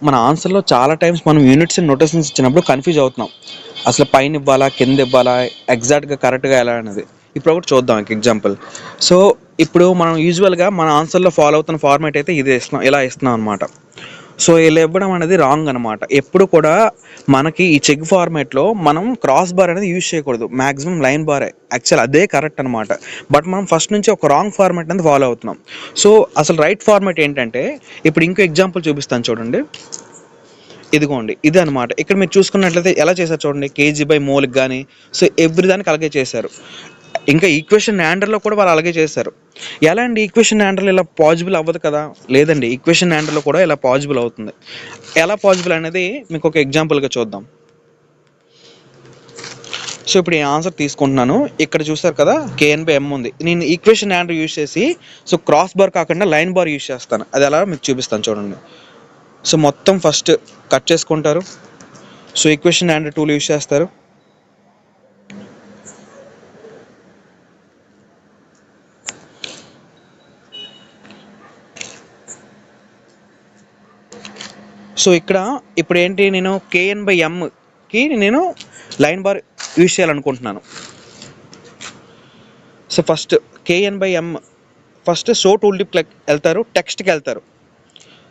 మన ఆన్సర్లో చాలా టైమ్స్ మనం యూనిట్స్ అండ్ నోటేషన్స్ ఇచ్చినప్పుడు కన్ఫ్యూజ్ అవుతున్నాం. అసలు పైన ఇవ్వాలా, కింద ఇవ్వాలా, ఎగ్జాక్ట్గా కరెక్ట్గా ఎలా అనేది. ఇప్పుడు ఒకటి చూద్దాం ఎగ్జాంపుల్. సో ఇప్పుడు మనం యూజువల్గా మన ఆన్సర్లో ఫాలో అవుతున్న ఫార్మాట్ అయితే ఇది ఇస్తున్నాం, ఇలా ఇస్తున్నాం అనమాట. సో ఇలా ఇవ్వడం అనేది రాంగ్ అనమాట. ఎప్పుడు కూడా మనకి ఈ చెక్ ఫార్మాట్లో మనం క్రాస్ బార్ అనేది యూజ్ చేయకూడదు. మ్యాక్సిమం లైన్ బారే యాక్చువల్ అదే కరెక్ట్ అనమాట. బట్ మనం ఫస్ట్ నుంచి ఒక రాంగ్ ఫార్మాట్ అనేది ఫాలో అవుతున్నాం. సో అసలు రైట్ ఫార్మాట్ ఏంటంటే, ఇప్పుడు ఇంకో ఎగ్జాంపుల్ చూపిస్తాను చూడండి. ఇదిగోండి, ఇది అనమాట. ఇక్కడ మీరు చూసుకున్నట్లయితే ఎలా చేశారు చూడండి, కేజీ బై మోల్కి కానీ, సో ఎవ్రీ దానికి అలాగే చేశారు. ఇంకా ఈక్వేషన్ ఆండర్లో కూడా వాళ్ళు అలాగే చేశారు. ఎలా అండి ఈక్వేషన్ ఆండర్లో ఇలా పాజిబుల్ అవ్వదు కదా? లేదండి, ఈక్వేషన్ ఆండర్లో కూడా ఇలా పాజిబుల్ అవుతుంది. ఎలా పాజిబుల్ అనేది మీకు ఒక ఎగ్జాంపుల్గా చూద్దాం. సో ఇప్పుడు ఈ ఆన్సర్ తీసుకుంటున్నాను. ఇక్కడ చూసారు కదా, KN/M ఉంది. నేను ఈక్వేషన్ ఆండర్ యూజ్ చేసి సో క్రాస్ బార్ కాకుండా లైన్ బార్ యూజ్ చేస్తాను. అది ఎలా మీకు చూపిస్తాను చూడండి. సో మొత్తం ఫస్ట్ కట్ చేసుకుంటారు. So equation under tool use చేస్తారు. సో ఇక్కడ ఇప్పుడు ఏంటి, నేను KN/Mకి నేను లైన్ బార్ యూజ్ చేయాలనుకుంటున్నాను. So first KN/M first show tool టిప్కి వెళ్తారు, టెక్స్ట్కి వెళ్తారు.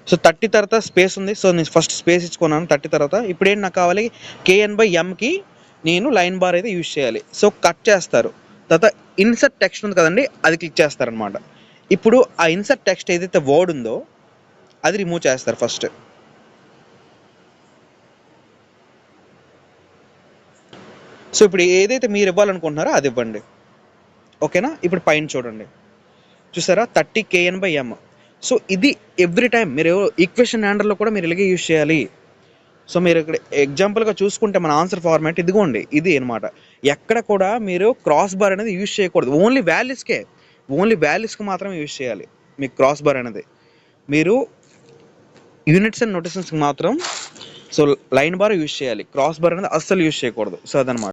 సో 30 తర్వాత స్పేస్ ఉంది. సో నేను ఫస్ట్ స్పేస్ ఇచ్చుకున్నాను 30 తర్వాత. ఇప్పుడు ఏంటి నాకు కావాలి, KN/Mకి నేను లైన్ బార్ అయితే యూజ్ చేయాలి. సో కట్ చేస్తారు. తర్వాత ఇన్సర్ట్ టెక్స్ట్ ఉంది కదండి, అది క్లిక్ చేస్తారనమాట. ఇప్పుడు ఆ ఇన్సర్ట్ టెక్స్ట్ ఏదైతే వర్డ్ ఉందో అది రిమూవ్ చేస్తారు ఫస్ట్. సో ఇప్పుడు ఏదైతే మీరు ఇవ్వాలనుకుంటున్నారో అది ఇవ్వండి. ఓకేనా? ఇప్పుడు పైన చూడండి, చూసారా 30 KN/M. సో ఇది ఎవ్రీ టైం మీరు ఈక్వేషన్ ఆండర్లో కూడా మీరు ఇలాగే యూజ్ చేయాలి. సో మీరు ఇక్కడ ఎగ్జాంపుల్గా చూసుకుంటే మన ఆన్సర్ ఫార్మాట్ ఇదిగోండి, ఇది అనమాట. ఎక్కడ కూడా మీరు క్రాస్ బార్ అనేది యూజ్ చేయకూడదు. ఓన్లీ వాల్యూస్కి మాత్రమే యూజ్ చేయాలి. మీకు క్రాస్ బార్ అనేది మీరు యూనిట్స్ అండ్ నోటేషన్స్కి మాత్రం సో లైన్ బార్ యూజ్ చేయాలి. క్రాస్ బార్ అనేది అస్సలు యూజ్ చేయకూడదు. సో అదనమాట.